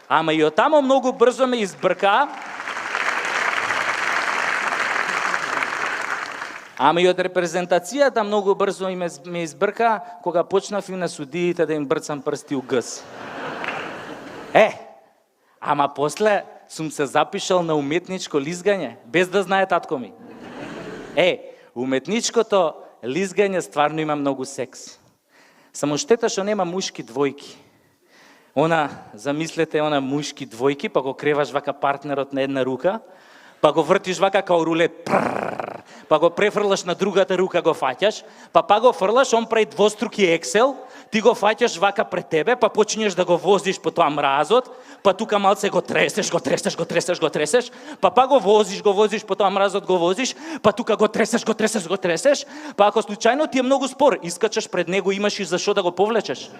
Ама и оттамо многу брзо ме избрка. Ама и од репрезентацијата многу брзо ме избрка кога почнав и на судиите да им брцам прсти у гъс. Ама после сум се запишал на уметничко лизгање, без да знае татко ми. Уметничкото лизгање стварно има многу секс. Само штета што нема мушки двојки. Замислете, мушки двојки, па го креваш вака партнерот на една рука, па го вртиш вака као рулет, па го префрлаш на другата рука, го фаќаш, па го фрлаш, он прави двоструки ексел, ти го фаќаш вака пред тебе, па почнеш да го возиш по тоа мразот, па тука малце го тресеш, па го возиш по тоа мразот, го возиш, па тука го тресеш, па ако случајно ти е многу спор, искачаш пред него, имаш и за што да го повлечеш.